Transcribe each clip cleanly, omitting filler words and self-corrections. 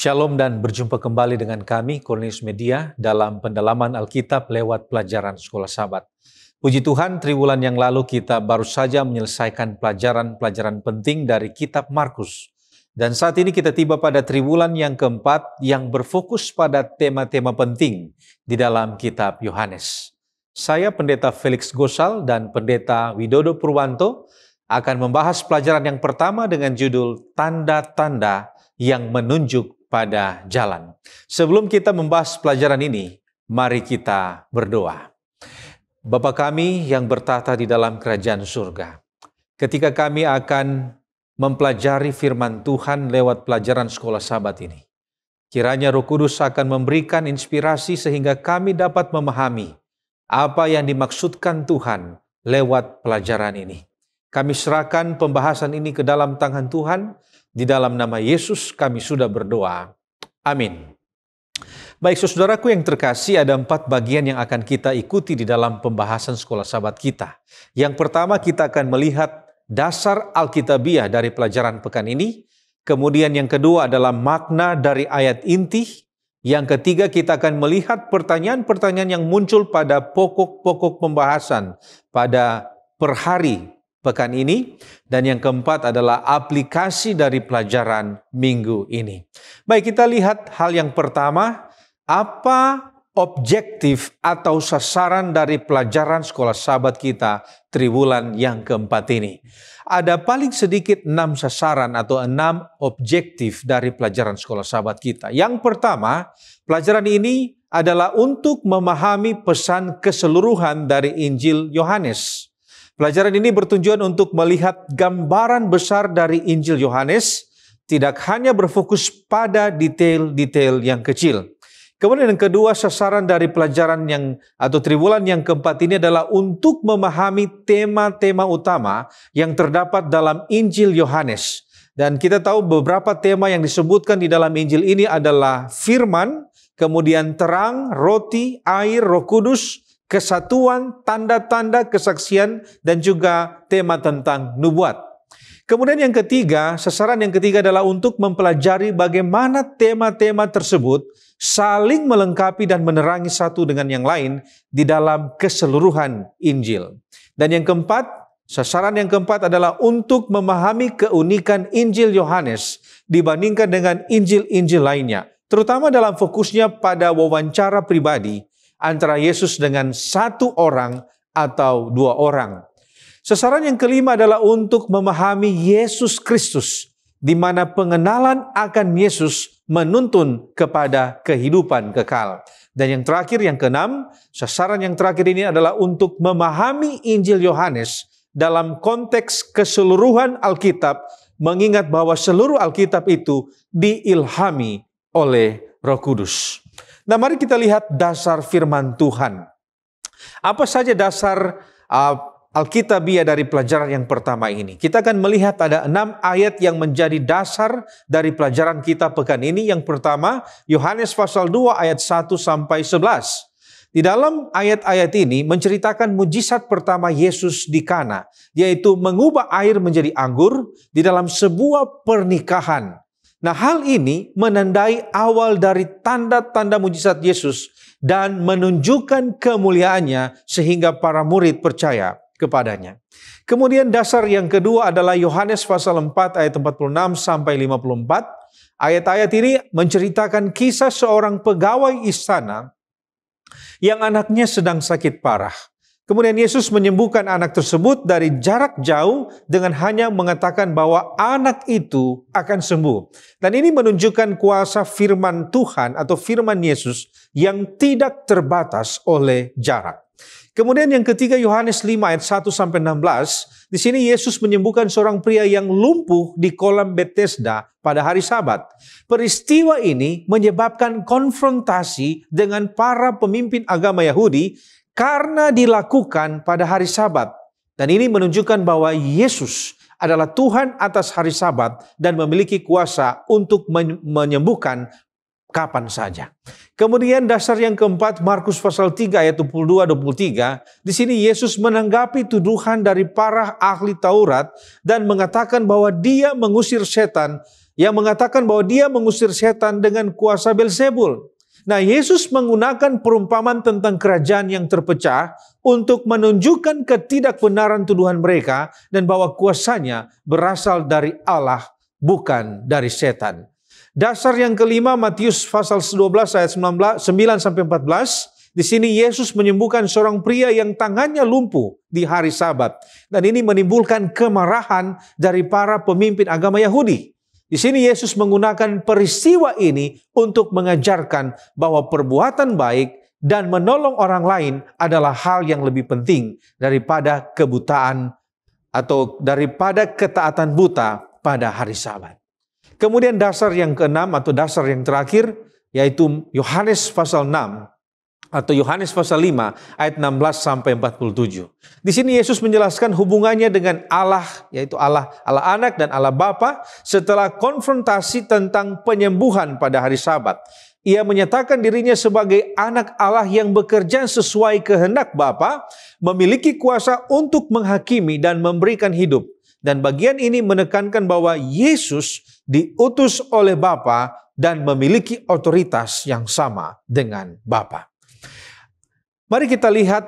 Shalom dan berjumpa kembali dengan kami, Cornelius Media, dalam pendalaman Alkitab lewat pelajaran Sekolah Sabat. Puji Tuhan, triwulan yang lalu kita baru saja menyelesaikan pelajaran-pelajaran penting dari kitab Markus. Dan saat ini kita tiba pada triwulan yang keempat yang berfokus pada tema-tema penting di dalam kitab Yohanes. Saya Pendeta Felix Gosal dan Pendeta Widodo Purwanto akan membahas pelajaran yang pertama dengan judul Tanda-tanda yang menunjuk pada jalan. Sebelum kita membahas pelajaran ini, mari kita berdoa. Bapa kami yang bertata di dalam kerajaan surga, ketika kami akan mempelajari firman Tuhan lewat pelajaran Sekolah Sabat ini, kiranya Roh Kudus akan memberikan inspirasi sehingga kami dapat memahami apa yang dimaksudkan Tuhan lewat pelajaran ini. Kami serahkan pembahasan ini ke dalam tangan Tuhan. Di dalam nama Yesus kami sudah berdoa. Amin. Baik, saudaraku yang terkasih, ada 4 bagian yang akan kita ikuti di dalam pembahasan Sekolah Sabat kita. Yang pertama, kita akan melihat dasar Alkitabiah dari pelajaran pekan ini. Kemudian yang kedua adalah makna dari ayat inti. Yang ketiga, kita akan melihat pertanyaan-pertanyaan yang muncul pada pokok-pokok pembahasan pada per hari pekan ini. Dan yang keempat adalah aplikasi dari pelajaran minggu ini. Baik, kita lihat hal yang pertama, apa objektif atau sasaran dari pelajaran Sekolah Sabat kita triwulan yang keempat ini. Ada paling sedikit 6 sasaran atau 6 objektif dari pelajaran Sekolah Sabat kita. Yang pertama, pelajaran ini adalah untuk memahami pesan keseluruhan dari Injil Yohanes. Pelajaran ini bertujuan untuk melihat gambaran besar dari Injil Yohanes, tidak hanya berfokus pada detail-detail yang kecil. Kemudian yang kedua, sasaran dari pelajaran atau triwulan yang keempat ini adalah untuk memahami tema-tema utama yang terdapat dalam Injil Yohanes. Dan kita tahu beberapa tema yang disebutkan di dalam Injil ini adalah firman, kemudian terang, roti, air, Roh Kudus, kesatuan, tanda-tanda, kesaksian, dan juga tema tentang nubuat. Kemudian yang ketiga, sasaran yang ketiga adalah untuk mempelajari bagaimana tema-tema tersebut saling melengkapi dan menerangi satu dengan yang lain di dalam keseluruhan Injil. Dan yang keempat, sasaran yang keempat adalah untuk memahami keunikan Injil Yohanes dibandingkan dengan Injil-Injil lainnya, terutama dalam fokusnya pada wawancara pribadi antara Yesus dengan 1 orang atau 2 orang. Sasaran yang kelima adalah untuk memahami Yesus Kristus, di mana pengenalan akan Yesus menuntun kepada kehidupan kekal. Dan yang terakhir, yang keenam, sasaran yang terakhir ini adalah untuk memahami Injil Yohanes dalam konteks keseluruhan Alkitab, mengingat bahwa seluruh Alkitab itu diilhami oleh Roh Kudus. Nah, mari kita lihat dasar firman Tuhan. Apa saja dasar Alkitabiah dari pelajaran yang pertama ini? Kita akan melihat ada 6 ayat yang menjadi dasar dari pelajaran kita pekan ini. Yang pertama, Yohanes pasal 2 ayat 1 sampai 11. Di dalam ayat-ayat ini menceritakan mujizat pertama Yesus di Kana, yaitu mengubah air menjadi anggur di dalam sebuah pernikahan. Nah, hal ini menandai awal dari tanda-tanda mujizat Yesus dan menunjukkan kemuliaannya sehingga para murid percaya kepadanya. Kemudian dasar yang kedua adalah Yohanes pasal 4 ayat 46 sampai 54. Ayat-ayat ini menceritakan kisah seorang pegawai istana yang anaknya sedang sakit parah. Kemudian Yesus menyembuhkan anak tersebut dari jarak jauh dengan hanya mengatakan bahwa anak itu akan sembuh. Dan ini menunjukkan kuasa firman Tuhan atau firman Yesus yang tidak terbatas oleh jarak. Kemudian yang ketiga, Yohanes 5 ayat 1 sampai 16. Di sini Yesus menyembuhkan seorang pria yang lumpuh di kolam Bethesda pada hari Sabat. Peristiwa ini menyebabkan konfrontasi dengan para pemimpin agama Yahudi karena dilakukan pada hari Sabat. Dan ini menunjukkan bahwa Yesus adalah Tuhan atas hari Sabat dan memiliki kuasa untuk menyembuhkan kapan saja. Kemudian dasar yang keempat, Markus pasal 3 ayat 22-23. Di sini Yesus menanggapi tuduhan dari para ahli Taurat dan mengatakan bahwa dia mengusir setan yang mengatakan bahwa dia mengusir setan dengan kuasa Beelzebul. Nah, Yesus menggunakan perumpamaan tentang kerajaan yang terpecah untuk menunjukkan ketidakbenaran tuduhan mereka dan bahwa kuasanya berasal dari Allah, bukan dari setan. Dasar yang kelima, Matius pasal 12 ayat 9-14. Di sini Yesus menyembuhkan seorang pria yang tangannya lumpuh di hari Sabat. Dan ini menimbulkan kemarahan dari para pemimpin agama Yahudi. Di sini Yesus menggunakan peristiwa ini untuk mengajarkan bahwa perbuatan baik dan menolong orang lain adalah hal yang lebih penting daripada kebutaan atau daripada ketaatan buta pada hari Sabat. Kemudian dasar yang keenam atau dasar yang terakhir yaitu Yohanes pasal 6 atau Yohanes pasal 5 ayat 16-47. Di sini Yesus menjelaskan hubungannya dengan Allah, yaitu Allah Anak dan Allah Bapa setelah konfrontasi tentang penyembuhan pada hari Sabat. Ia menyatakan dirinya sebagai anak Allah yang bekerja sesuai kehendak Bapa, memiliki kuasa untuk menghakimi dan memberikan hidup. Dan bagian ini menekankan bahwa Yesus diutus oleh Bapa dan memiliki otoritas yang sama dengan Bapa. Mari kita lihat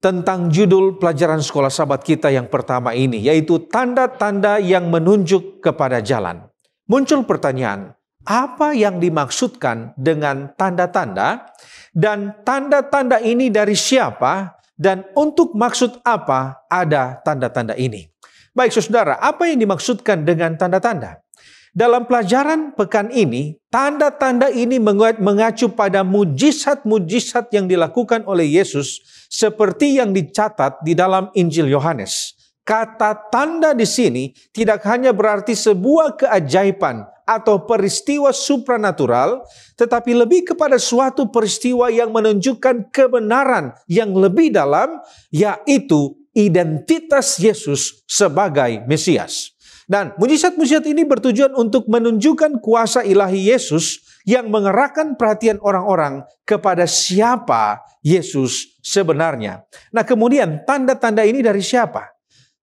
tentang judul pelajaran sekolah Sabat kita yang pertama ini, yaitu tanda-tanda yang menunjuk kepada jalan. Muncul pertanyaan, apa yang dimaksudkan dengan tanda-tanda? Dan tanda-tanda ini dari siapa? Dan untuk maksud apa ada tanda-tanda ini? Baik saudara, apa yang dimaksudkan dengan tanda-tanda? Dalam pelajaran pekan ini, tanda-tanda ini mengacu pada mujizat-mujizat yang dilakukan oleh Yesus seperti yang dicatat di dalam Injil Yohanes. Kata tanda di sini tidak hanya berarti sebuah keajaiban atau peristiwa supranatural, tetapi lebih kepada suatu peristiwa yang menunjukkan kebenaran yang lebih dalam, yaitu identitas Yesus sebagai Mesias. Dan mujizat-mujizat ini bertujuan untuk menunjukkan kuasa ilahi Yesus yang mengerahkan perhatian orang-orang kepada siapa Yesus sebenarnya. Nah, kemudian tanda-tanda ini dari siapa?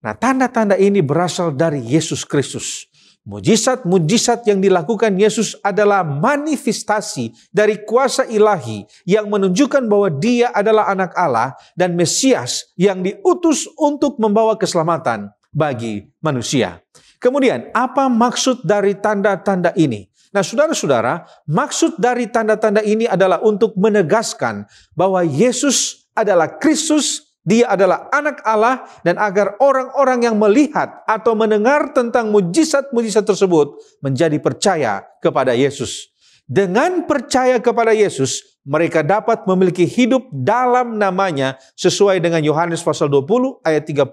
Nah, tanda-tanda ini berasal dari Yesus Kristus. Mujizat-mujizat yang dilakukan Yesus adalah manifestasi dari kuasa ilahi yang menunjukkan bahwa Dia adalah anak Allah dan Mesias yang diutus untuk membawa keselamatan bagi manusia. Kemudian, apa maksud dari tanda-tanda ini? Nah, saudara-saudara, maksud dari tanda-tanda ini adalah untuk menegaskan bahwa Yesus adalah Kristus, Dia adalah anak Allah, dan agar orang-orang yang melihat atau mendengar tentang mujizat-mujizat tersebut menjadi percaya kepada Yesus. Dengan percaya kepada Yesus, mereka dapat memiliki hidup dalam namanya sesuai dengan Yohanes pasal 20 ayat 30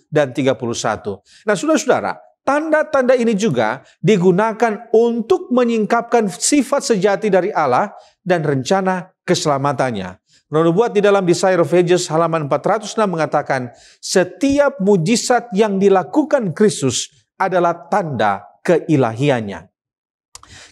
dan 31. Nah, saudara-saudara, tanda-tanda ini juga digunakan untuk menyingkapkan sifat sejati dari Allah dan rencana keselamatannya. Nubuat di dalam Desire of Ages halaman 406 mengatakan, setiap mujizat yang dilakukan Kristus adalah tanda keilahiannya.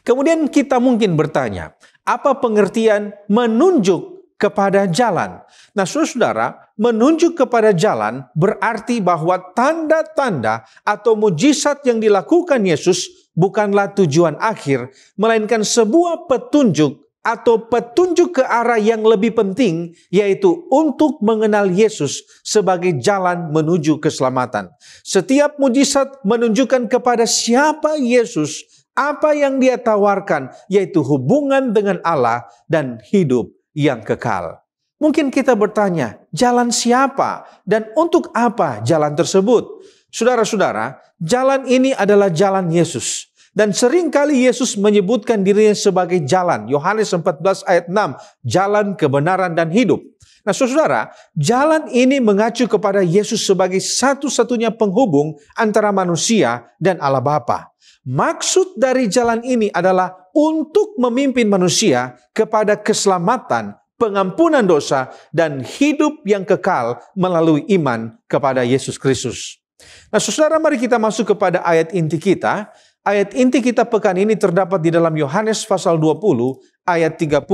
Kemudian kita mungkin bertanya, apa pengertian menunjuk kepada jalan? Nah, saudara-saudara, menunjuk kepada jalan berarti bahwa tanda-tanda atau mujizat yang dilakukan Yesus bukanlah tujuan akhir, melainkan sebuah petunjuk atau petunjuk ke arah yang lebih penting, yaitu untuk mengenal Yesus sebagai jalan menuju keselamatan. Setiap mujizat menunjukkan kepada siapa Yesus, apa yang Dia tawarkan, yaitu hubungan dengan Allah dan hidup yang kekal. Mungkin kita bertanya, jalan siapa dan untuk apa jalan tersebut? Saudara-saudara, jalan ini adalah jalan Yesus. Dan seringkali Yesus menyebutkan dirinya sebagai jalan. Yohanes 14 ayat 6, jalan kebenaran dan hidup. Nah, saudara, jalan ini mengacu kepada Yesus sebagai satu-satunya penghubung antara manusia dan Allah Bapa. Maksud dari jalan ini adalah untuk memimpin manusia kepada keselamatan, pengampunan dosa, dan hidup yang kekal melalui iman kepada Yesus Kristus. Nah, saudara, mari kita masuk kepada ayat inti kita. Ayat inti kita pekan ini terdapat di dalam Yohanes pasal 20 ayat 30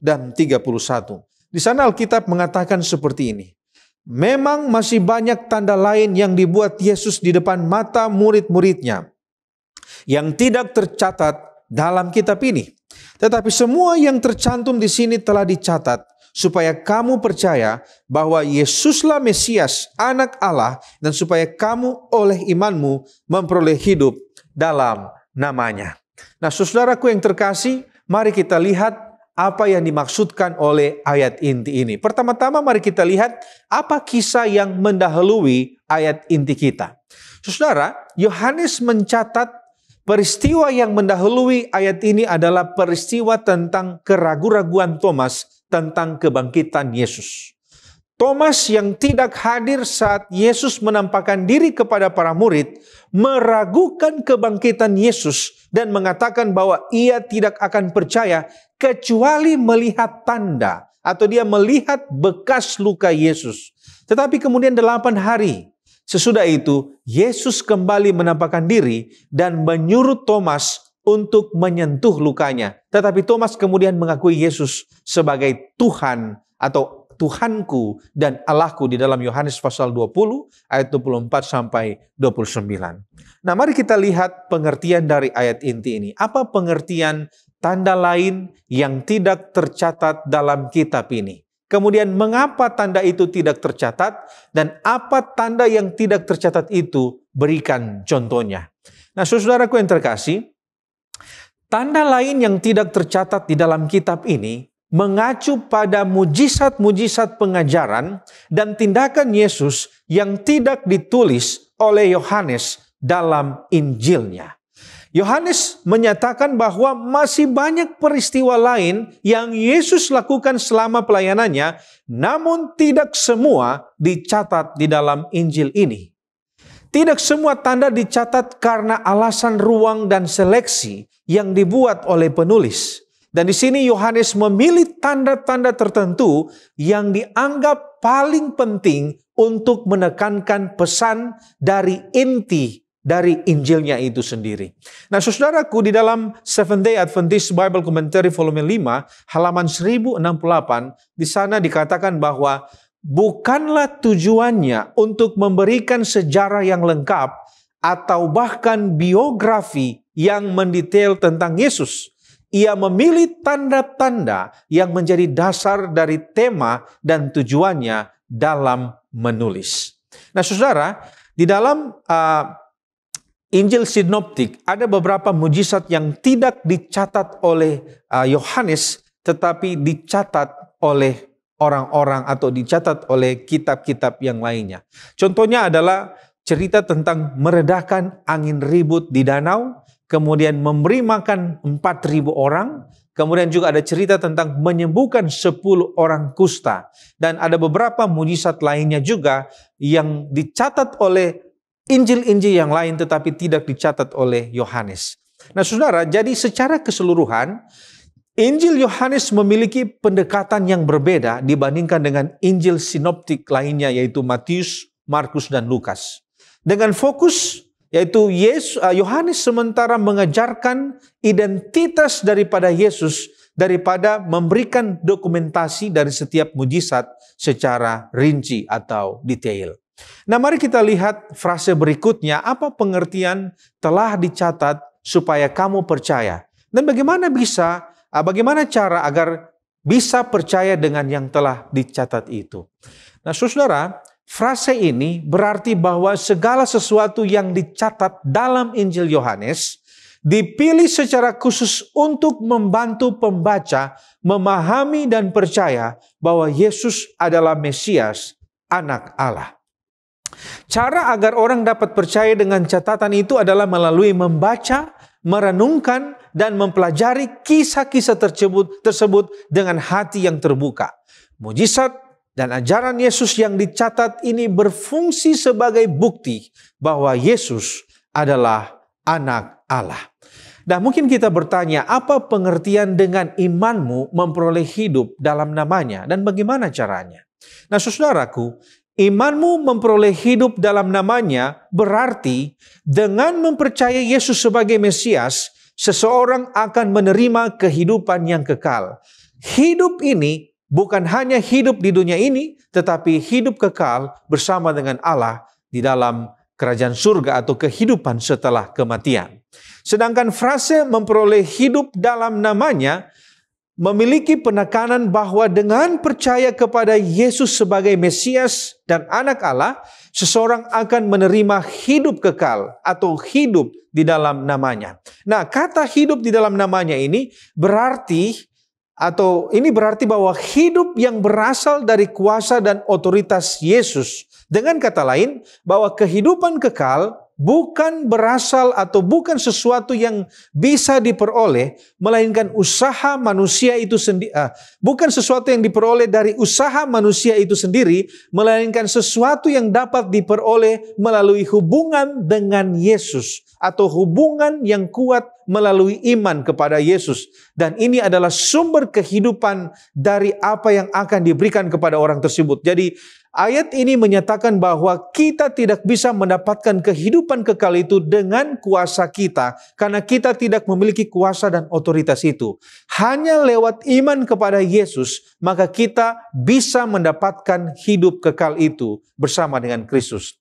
dan 31. Di sana Alkitab mengatakan seperti ini. Memang masih banyak tanda lain yang dibuat Yesus di depan mata murid-muridnya, yang tidak tercatat dalam kitab ini. Tetapi semua yang tercantum di sini telah dicatat, supaya kamu percaya bahwa Yesuslah Mesias, Anak Allah, dan supaya kamu oleh imanmu memperoleh hidup dalam namanya. Nah, saudaraku yang terkasih, mari kita lihat apa yang dimaksudkan oleh ayat inti ini. Pertama-tama mari kita lihat apa kisah yang mendahului ayat inti kita. Saudara, Yohanes mencatat peristiwa yang mendahului ayat ini adalah peristiwa tentang keraguan-raguan Thomas tentang kebangkitan Yesus. Thomas yang tidak hadir saat Yesus menampakkan diri kepada para murid, meragukan kebangkitan Yesus dan mengatakan bahwa ia tidak akan percaya kecuali melihat tanda atau dia melihat bekas luka Yesus. Tetapi kemudian 8 hari sesudah itu, Yesus kembali menampakkan diri dan menyuruh Thomas untuk menyentuh lukanya. Tetapi Thomas kemudian mengakui Yesus sebagai Tuhan atau Tuhanku dan Allahku di dalam Yohanes pasal 20 ayat 24 sampai 29. Nah, mari kita lihat pengertian dari ayat inti ini. Apa pengertian tanda lain yang tidak tercatat dalam kitab ini? Kemudian mengapa tanda itu tidak tercatat dan apa tanda yang tidak tercatat itu? Berikan contohnya. Nah, saudaraku yang terkasih, tanda lain yang tidak tercatat di dalam kitab ini mengacu pada mujizat-mujizat pengajaran dan tindakan Yesus yang tidak ditulis oleh Yohanes dalam Injilnya. Yohanes menyatakan bahwa masih banyak peristiwa lain yang Yesus lakukan selama pelayanannya, namun tidak semua dicatat di dalam Injil ini. Tidak semua tanda dicatat karena alasan ruang dan seleksi yang dibuat oleh penulis. Dan di sini Yohanes memilih tanda-tanda tertentu yang dianggap paling penting untuk menekankan pesan dari inti dari Injilnya itu sendiri. Nah, saudaraku, di dalam Seventh-day Adventist Bible Commentary volume 5 halaman 1068 di sana dikatakan bahwa bukanlah tujuannya untuk memberikan sejarah yang lengkap atau bahkan biografi yang mendetail tentang Yesus. Ia memilih tanda-tanda yang menjadi dasar dari tema dan tujuannya dalam menulis. Nah, saudara, di dalam Injil Sinoptik ada beberapa mujizat yang tidak dicatat oleh Yohanes, tetapi dicatat oleh orang-orang atau dicatat oleh kitab-kitab yang lainnya. Contohnya adalah cerita tentang meredakan angin ribut di danau, kemudian memberi makan 4.000 orang, kemudian juga ada cerita tentang menyembuhkan 10 orang kusta. Dan ada beberapa mujizat lainnya juga yang dicatat oleh Injil-Injil yang lain tetapi tidak dicatat oleh Yohanes. Nah, saudara, jadi secara keseluruhan, Injil Yohanes memiliki pendekatan yang berbeda dibandingkan dengan Injil Sinoptik lainnya, yaitu Matius, Markus, dan Lukas. Dengan fokus yaitu Yohanes sementara mengajarkan identitas daripada Yesus daripada memberikan dokumentasi dari setiap mujizat secara rinci atau detail. Nah, mari kita lihat frase berikutnya, apa pengertian telah dicatat supaya kamu percaya. Dan bagaimana cara agar bisa percaya dengan yang telah dicatat itu. Nah, saudara, frase ini berarti bahwa segala sesuatu yang dicatat dalam Injil Yohanes dipilih secara khusus untuk membantu pembaca memahami dan percaya bahwa Yesus adalah Mesias, Anak Allah. Cara agar orang dapat percaya dengan catatan itu adalah melalui membaca, merenungkan, dan mempelajari kisah-kisah tersebut dengan hati yang terbuka. Mujizat dan ajaran Yesus yang dicatat ini berfungsi sebagai bukti bahwa Yesus adalah Anak Allah. Nah, mungkin kita bertanya, apa pengertian dengan imanmu memperoleh hidup dalam namanya dan bagaimana caranya? Nah, saudaraku, imanmu memperoleh hidup dalam namanya berarti dengan mempercayai Yesus sebagai Mesias, seseorang akan menerima kehidupan yang kekal. Hidup ini bukan hanya hidup di dunia ini, tetapi hidup kekal bersama dengan Allah di dalam kerajaan surga atau kehidupan setelah kematian. Sedangkan frase memperoleh hidup dalam namanya memiliki penekanan bahwa dengan percaya kepada Yesus sebagai Mesias dan Anak Allah, seseorang akan menerima hidup kekal atau hidup di dalam namanya. Nah, kata hidup di dalam namanya ini berarti bahwa hidup yang berasal dari kuasa dan otoritas Yesus. Dengan kata lain, bahwa kehidupan kekal bukan berasal atau bukan sesuatu yang bisa diperoleh, melainkan usaha manusia itu sendiri. Bukan sesuatu yang diperoleh dari usaha manusia itu sendiri, melainkan sesuatu yang dapat diperoleh melalui hubungan dengan Yesus atau hubungan yang kuat melalui iman kepada Yesus. Dan ini adalah sumber kehidupan dari apa yang akan diberikan kepada orang tersebut. Jadi ayat ini menyatakan bahwa kita tidak bisa mendapatkan kehidupan kekal itu dengan kuasa kita, karena kita tidak memiliki kuasa dan otoritas itu. Hanya lewat iman kepada Yesus, maka kita bisa mendapatkan hidup kekal itu bersama dengan Kristus.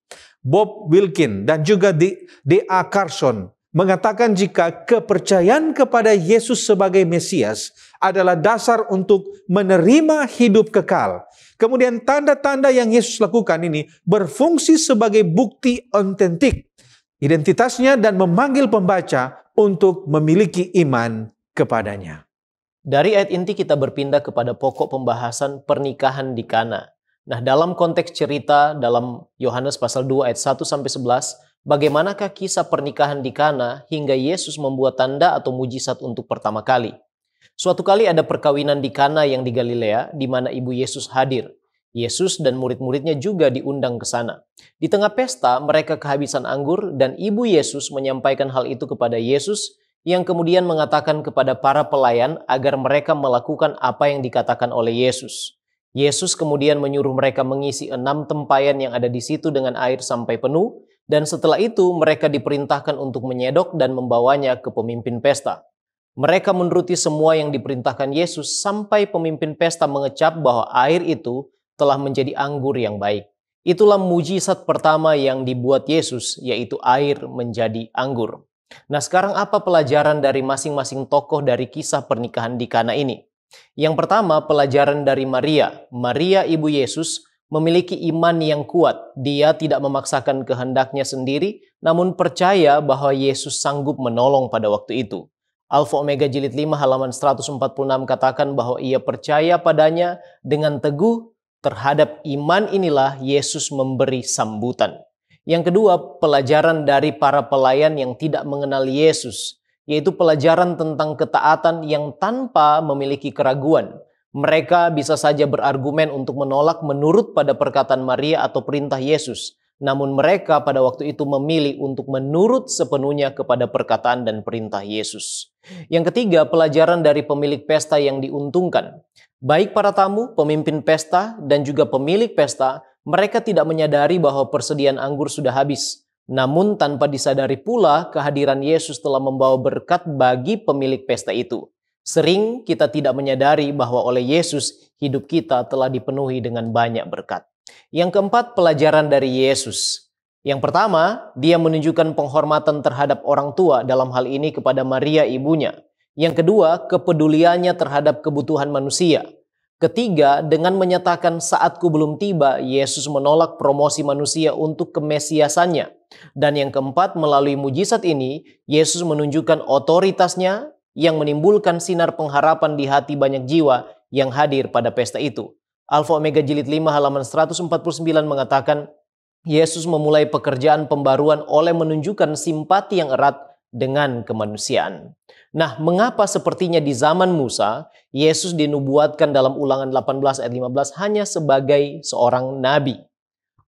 Bob Wilkin dan juga D.A. Carson mengatakan jika kepercayaan kepada Yesus sebagai Mesias adalah dasar untuk menerima hidup kekal, kemudian tanda-tanda yang Yesus lakukan ini berfungsi sebagai bukti otentik identitasnya dan memanggil pembaca untuk memiliki iman kepadanya. Dari ayat inti kita berpindah kepada pokok pembahasan pernikahan di Kana. Nah, dalam konteks cerita dalam Yohanes pasal 2 ayat 1-11, bagaimanakah kisah pernikahan di Kana hingga Yesus membuat tanda atau mujizat untuk pertama kali? Suatu kali ada perkawinan di Kana yang di Galilea, di mana ibu Yesus hadir. Yesus dan murid-muridnya juga diundang ke sana. Di tengah pesta, mereka kehabisan anggur dan ibu Yesus menyampaikan hal itu kepada Yesus, yang kemudian mengatakan kepada para pelayan agar mereka melakukan apa yang dikatakan oleh Yesus. Yesus kemudian menyuruh mereka mengisi 6 tempayan yang ada di situ dengan air sampai penuh, dan setelah itu mereka diperintahkan untuk menyedok dan membawanya ke pemimpin pesta. Mereka menuruti semua yang diperintahkan Yesus sampai pemimpin pesta mengecap bahwa air itu telah menjadi anggur yang baik. Itulah mujizat pertama yang dibuat Yesus, yaitu air menjadi anggur. Nah, sekarang apa pelajaran dari masing-masing tokoh dari kisah pernikahan di Kana ini? Yang pertama, pelajaran dari Maria. Maria, ibu Yesus, memiliki iman yang kuat. Dia tidak memaksakan kehendaknya sendiri, namun percaya bahwa Yesus sanggup menolong pada waktu itu. Alfa Omega Jilid 5 halaman 146 katakan bahwa ia percaya padanya dengan teguh. Terhadap iman inilah Yesus memberi sambutan. Yang kedua, pelajaran dari para pelayan yang tidak mengenal Yesus, yaitu pelajaran tentang ketaatan yang tanpa memiliki keraguan. Mereka bisa saja berargumen untuk menolak menurut pada perkataan Maria atau perintah Yesus. Namun mereka pada waktu itu memilih untuk menurut sepenuhnya kepada perkataan dan perintah Yesus. Yang ketiga, pelajaran dari pemilik pesta yang diuntungkan. Baik para tamu, pemimpin pesta, dan juga pemilik pesta, mereka tidak menyadari bahwa persediaan anggur sudah habis. Namun tanpa disadari pula kehadiran Yesus telah membawa berkat bagi pemilik pesta itu. Sering kita tidak menyadari bahwa oleh Yesus hidup kita telah dipenuhi dengan banyak berkat. Yang keempat, pelajaran dari Yesus. Yang pertama, dia menunjukkan penghormatan terhadap orang tua, dalam hal ini kepada Maria ibunya. Yang kedua, kepeduliannya terhadap kebutuhan manusia. Ketiga, dengan menyatakan saatku belum tiba, Yesus menolak promosi manusia untuk kemesiasannya. Dan yang keempat, melalui mujizat ini, Yesus menunjukkan otoritasnya yang menimbulkan sinar pengharapan di hati banyak jiwa yang hadir pada pesta itu. Alfa Omega Jilid 5 halaman 149 mengatakan, Yesus memulai pekerjaan pembaruan oleh menunjukkan simpati yang erat dengan kemanusiaan. Nah, mengapa sepertinya di zaman Musa, Yesus dinubuatkan dalam Ulangan 18 ayat 15 hanya sebagai seorang nabi?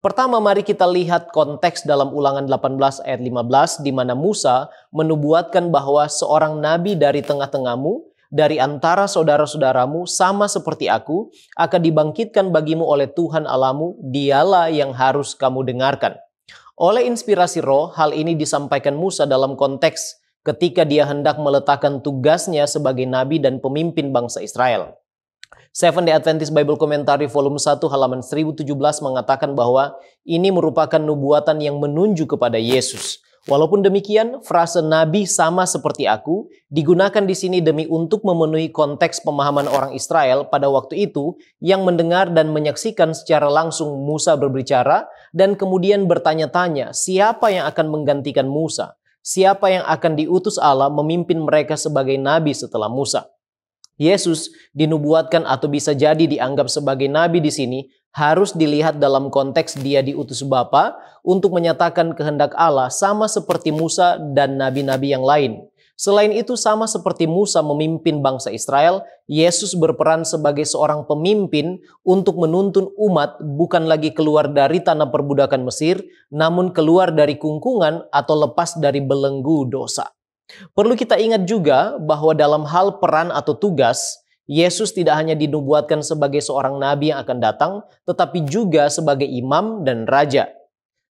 Pertama, mari kita lihat konteks dalam Ulangan 18 ayat 15, di mana Musa menubuatkan bahwa seorang nabi dari tengah-tengahmu, dari antara saudara-saudaramu, sama seperti aku, akan dibangkitkan bagimu oleh Tuhan Allahmu, dialah yang harus kamu dengarkan. Oleh inspirasi roh, hal ini disampaikan Musa dalam konteks ketika dia hendak meletakkan tugasnya sebagai nabi dan pemimpin bangsa Israel. Seventh-day Adventist Bible Commentary volume 1 halaman 1017 mengatakan bahwa ini merupakan nubuatan yang menunjuk kepada Yesus. Walaupun demikian, frase nabi sama seperti aku digunakan di sini demi untuk memenuhi konteks pemahaman orang Israel pada waktu itu yang mendengar dan menyaksikan secara langsung Musa berbicara dan kemudian bertanya-tanya siapa yang akan menggantikan Musa, siapa yang akan diutus Allah memimpin mereka sebagai nabi setelah Musa. Yesus dinubuatkan atau bisa jadi dianggap sebagai nabi di sini harus dilihat dalam konteks dia diutus Bapa untuk menyatakan kehendak Allah sama seperti Musa dan nabi-nabi yang lain. Selain itu sama seperti Musa memimpin bangsa Israel, Yesus berperan sebagai seorang pemimpin untuk menuntun umat bukan lagi keluar dari tanah perbudakan Mesir, namun keluar dari kungkungan atau lepas dari belenggu dosa. Perlu kita ingat juga bahwa dalam hal peran atau tugas, Yesus tidak hanya dinubuatkan sebagai seorang nabi yang akan datang, tetapi juga sebagai imam dan raja.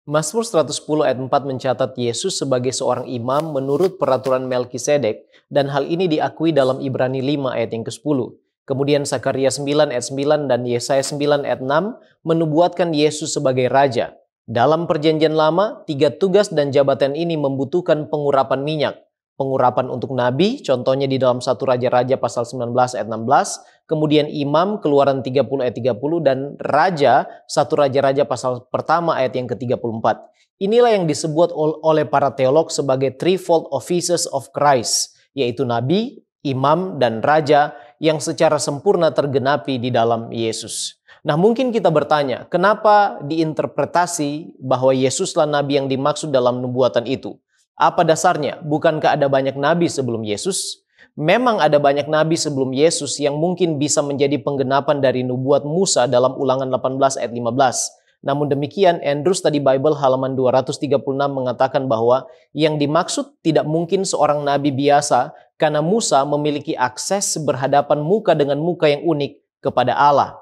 Mazmur 110 ayat 4 mencatat Yesus sebagai seorang imam menurut peraturan Melkisedek, dan hal ini diakui dalam Ibrani 5 ayat yang ke-10. Kemudian Sakaria 9 ayat 9 dan Yesaya 9 ayat 6 menubuatkan Yesus sebagai raja. Dalam perjanjian lama, 3 tugas dan jabatan ini membutuhkan pengurapan minyak. Pengurapan untuk nabi, contohnya di dalam 1 Raja-Raja pasal 19 ayat 16, kemudian imam Keluaran 30 ayat 30, dan raja 1 Raja-Raja pasal pertama ayat yang ke-34. Inilah yang disebut oleh para teolog sebagai threefold offices of Christ, yaitu nabi, imam, dan raja yang secara sempurna tergenapi di dalam Yesus. Nah, mungkin kita bertanya, kenapa diinterpretasi bahwa Yesuslah nabi yang dimaksud dalam nubuatan itu? Apa dasarnya? Bukankah ada banyak nabi sebelum Yesus? Memang ada banyak nabi sebelum Yesus yang mungkin bisa menjadi penggenapan dari nubuat Musa dalam Ulangan 18 ayat 15. Namun demikian, Andrews Study Bible halaman 236 mengatakan bahwa yang dimaksud tidak mungkin seorang nabi biasa karena Musa memiliki akses berhadapan muka dengan muka yang unik kepada Allah.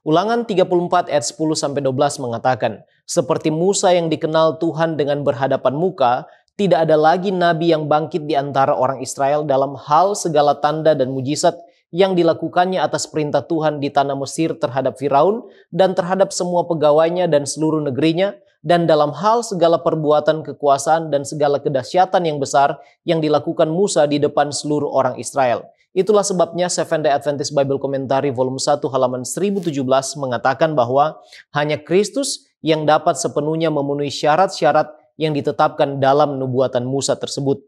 Ulangan 34 ayat 10-12 mengatakan, seperti Musa yang dikenal Tuhan dengan berhadapan muka, tidak ada lagi nabi yang bangkit di antara orang Israel dalam hal segala tanda dan mujizat yang dilakukannya atas perintah Tuhan di tanah Mesir terhadap Firaun dan terhadap semua pegawainya dan seluruh negerinya, dan dalam hal segala perbuatan kekuasaan dan segala kedahsyatan yang besar yang dilakukan Musa di depan seluruh orang Israel. Itulah sebabnya Seventh-day Adventist Bible Commentary volume 1 halaman 1017 mengatakan bahwa hanya Kristus yang dapat sepenuhnya memenuhi syarat-syarat yang ditetapkan dalam nubuatan Musa tersebut.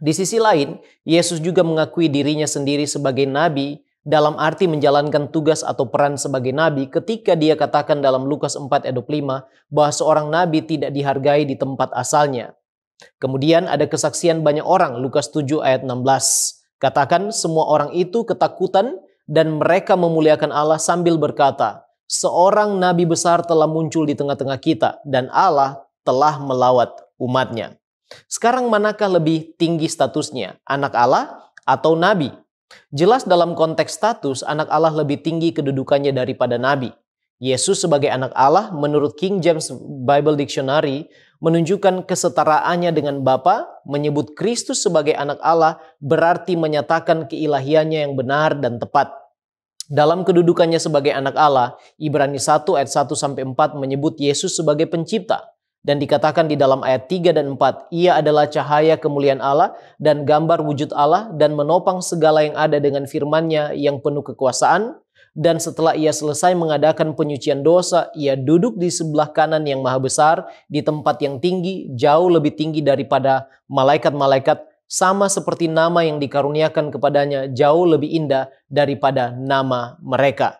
Di sisi lain, Yesus juga mengakui dirinya sendiri sebagai nabi dalam arti menjalankan tugas atau peran sebagai nabi ketika dia katakan dalam Lukas 4 ayat 25 bahwa seorang nabi tidak dihargai di tempat asalnya. Kemudian ada kesaksian banyak orang, Lukas 7 ayat 16. Katakan semua orang itu ketakutan dan mereka memuliakan Allah sambil berkata, seorang nabi besar telah muncul di tengah-tengah kita dan Allah telah melawat umatnya. Sekarang manakah lebih tinggi statusnya, anak Allah atau nabi? Jelas dalam konteks status, anak Allah lebih tinggi kedudukannya daripada nabi. Yesus sebagai anak Allah menurut King James Bible Dictionary menunjukkan kesetaraannya dengan Bapa, menyebut Kristus sebagai anak Allah berarti menyatakan keilahiannya yang benar dan tepat. Dalam kedudukannya sebagai anak Allah, Ibrani 1 ayat 1-4 menyebut Yesus sebagai pencipta. Dan dikatakan di dalam ayat 3 dan 4, ia adalah cahaya kemuliaan Allah dan gambar wujud Allah dan menopang segala yang ada dengan firman-Nya yang penuh kekuasaan. Dan setelah ia selesai mengadakan penyucian dosa, ia duduk di sebelah kanan yang maha besar di tempat yang tinggi, jauh lebih tinggi daripada malaikat-malaikat, sama seperti nama yang dikaruniakan kepadanya jauh lebih indah daripada nama mereka.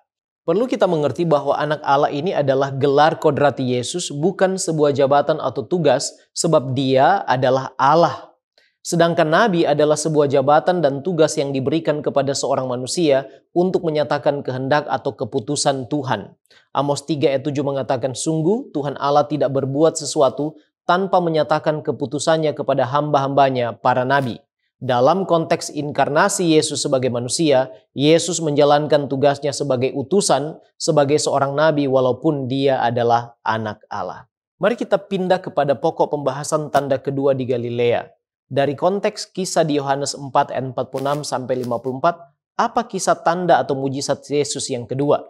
Perlu kita mengerti bahwa anak Allah ini adalah gelar kodrati Yesus, bukan sebuah jabatan atau tugas, sebab dia adalah Allah. Sedangkan nabi adalah sebuah jabatan dan tugas yang diberikan kepada seorang manusia untuk menyatakan kehendak atau keputusan Tuhan. Amos 3 ayat 7 mengatakan, sungguh Tuhan Allah tidak berbuat sesuatu tanpa menyatakan keputusannya kepada hamba-hambanya para nabi. Dalam konteks inkarnasi Yesus sebagai manusia, Yesus menjalankan tugasnya sebagai utusan, sebagai seorang nabi walaupun dia adalah anak Allah. Mari kita pindah kepada pokok pembahasan tanda kedua di Galilea. Dari konteks kisah di Yohanes 4 ayat 46-54, Apa kisah tanda atau mujizat Yesus yang kedua?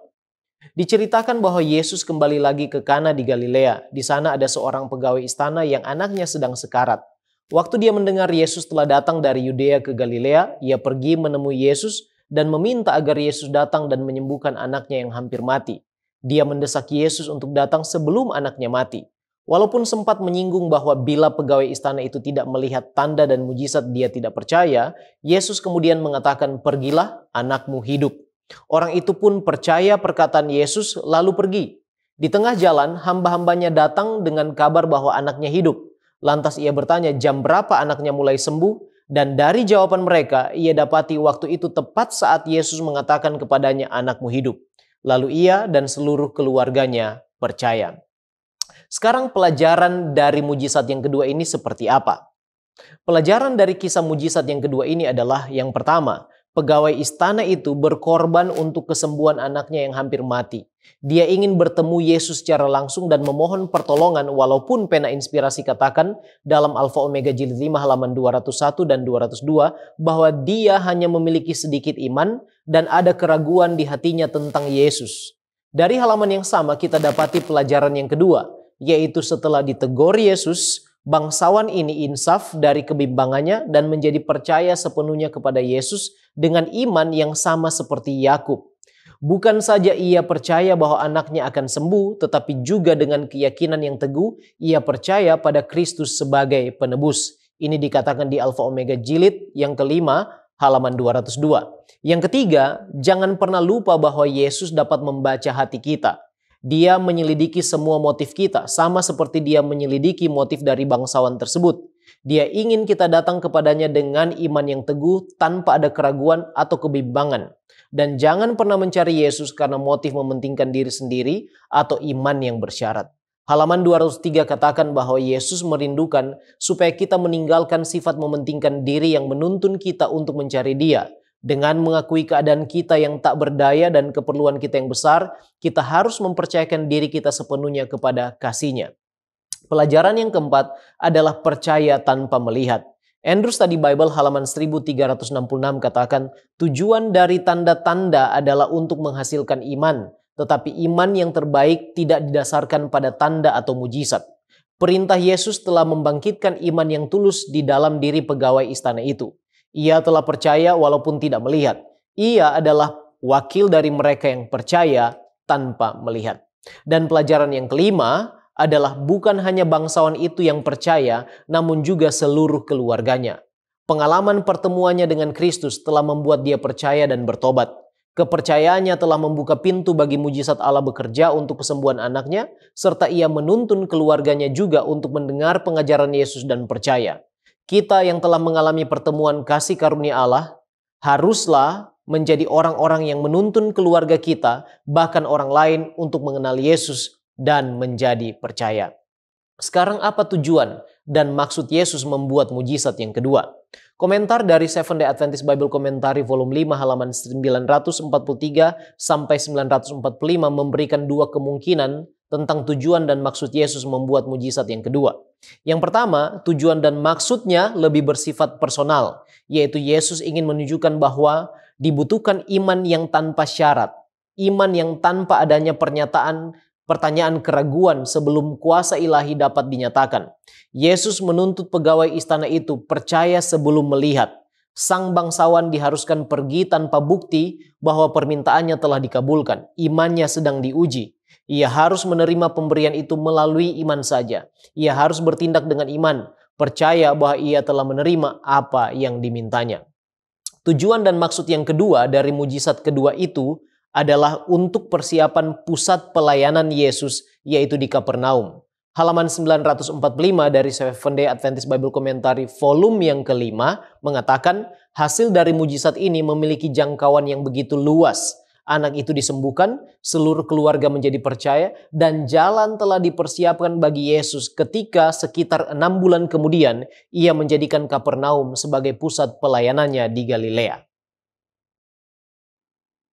Diceritakan bahwa Yesus kembali lagi ke Kana di Galilea. Di sana ada seorang pegawai istana yang anaknya sedang sekarat. Waktu dia mendengar Yesus telah datang dari Yudea ke Galilea, ia pergi menemui Yesus dan meminta agar Yesus datang dan menyembuhkan anaknya yang hampir mati. Dia mendesak Yesus untuk datang sebelum anaknya mati. Walaupun sempat menyinggung bahwa bila pegawai istana itu tidak melihat tanda dan mujizat dia tidak percaya, Yesus kemudian mengatakan, "Pergilah, anakmu hidup." Orang itu pun percaya perkataan Yesus lalu pergi. Di tengah jalan, hamba-hambanya datang dengan kabar bahwa anaknya hidup. Lantas ia bertanya jam berapa anaknya mulai sembuh, dan dari jawaban mereka, ia dapati waktu itu tepat saat Yesus mengatakan kepadanya, "Anakmu hidup." Lalu ia dan seluruh keluarganya percaya. Sekarang pelajaran dari mujizat yang kedua ini seperti apa? Pelajaran dari kisah mujizat yang kedua ini adalah yang pertama, pegawai istana itu berkorban untuk kesembuhan anaknya yang hampir mati. Dia ingin bertemu Yesus secara langsung dan memohon pertolongan walaupun pena inspirasi katakan dalam Alfa Omega Jilid 5 halaman 201 dan 202 bahwa dia hanya memiliki sedikit iman dan ada keraguan di hatinya tentang Yesus. Dari halaman yang sama kita dapati pelajaran yang kedua, yaitu setelah ditegur Yesus, bangsawan ini insaf dari kebimbangannya dan menjadi percaya sepenuhnya kepada Yesus dengan iman yang sama seperti Yakub. Bukan saja ia percaya bahwa anaknya akan sembuh, tetapi juga dengan keyakinan yang teguh, ia percaya pada Kristus sebagai penebus. Ini dikatakan di Alfa Omega Jilid yang kelima, halaman 202. Yang ketiga, jangan pernah lupa bahwa Yesus dapat membaca hati kita. Dia menyelidiki semua motif kita, sama seperti dia menyelidiki motif dari bangsawan tersebut. Dia ingin kita datang kepadanya dengan iman yang teguh, tanpa ada keraguan atau kebimbangan. Dan jangan pernah mencari Yesus karena motif mementingkan diri sendiri atau iman yang bersyarat. Halaman 203 katakan bahwa Yesus merindukan supaya kita meninggalkan sifat mementingkan diri yang menuntun kita untuk mencari Dia. Dengan mengakui keadaan kita yang tak berdaya dan keperluan kita yang besar, kita harus mempercayakan diri kita sepenuhnya kepada kasih-Nya. Pelajaran yang keempat adalah percaya tanpa melihat. Andrews Study Bible halaman 1366 katakan, tujuan dari tanda-tanda adalah untuk menghasilkan iman, tetapi iman yang terbaik tidak didasarkan pada tanda atau mujizat. Perintah Yesus telah membangkitkan iman yang tulus di dalam diri pegawai istana itu. Ia telah percaya walaupun tidak melihat. Ia adalah wakil dari mereka yang percaya tanpa melihat. Dan pelajaran yang kelima adalah bukan hanya bangsawan itu yang percaya, namun juga seluruh keluarganya. Pengalaman pertemuannya dengan Kristus telah membuat dia percaya dan bertobat. Kepercayaannya telah membuka pintu bagi mujizat Allah bekerja untuk kesembuhan anaknya, serta ia menuntun keluarganya juga untuk mendengar pengajaran Yesus dan percaya. Kita yang telah mengalami pertemuan kasih karunia Allah, haruslah menjadi orang-orang yang menuntun keluarga kita, bahkan orang lain untuk mengenal Yesus dan menjadi percaya. Sekarang apa tujuan dan maksud Yesus membuat mujizat yang kedua? Komentar dari Seventh-day Adventist Bible Commentary volume 5 halaman 943 sampai 945 memberikan dua kemungkinan tentang tujuan dan maksud Yesus membuat mujizat yang kedua. Yang pertama, tujuan dan maksudnya lebih bersifat personal, yaitu Yesus ingin menunjukkan bahwa dibutuhkan iman yang tanpa syarat, iman yang tanpa adanya pertanyaan keraguan sebelum kuasa ilahi dapat dinyatakan. Yesus menuntut pegawai istana itu percaya sebelum melihat. Sang bangsawan diharuskan pergi tanpa bukti bahwa permintaannya telah dikabulkan. Imannya sedang diuji. Ia harus menerima pemberian itu melalui iman saja. Ia harus bertindak dengan iman, percaya bahwa ia telah menerima apa yang dimintanya. Tujuan dan maksud yang kedua dari mujizat kedua itu adalah untuk persiapan pusat pelayanan Yesus, yaitu di Kapernaum. Halaman 945 dari Seventh-day Adventist Bible Commentary volume yang kelima mengatakan hasil dari mujizat ini memiliki jangkauan yang begitu luas. Anak itu disembuhkan, seluruh keluarga menjadi percaya, dan jalan telah dipersiapkan bagi Yesus ketika sekitar 6 bulan kemudian ia menjadikan Kapernaum sebagai pusat pelayanannya di Galilea.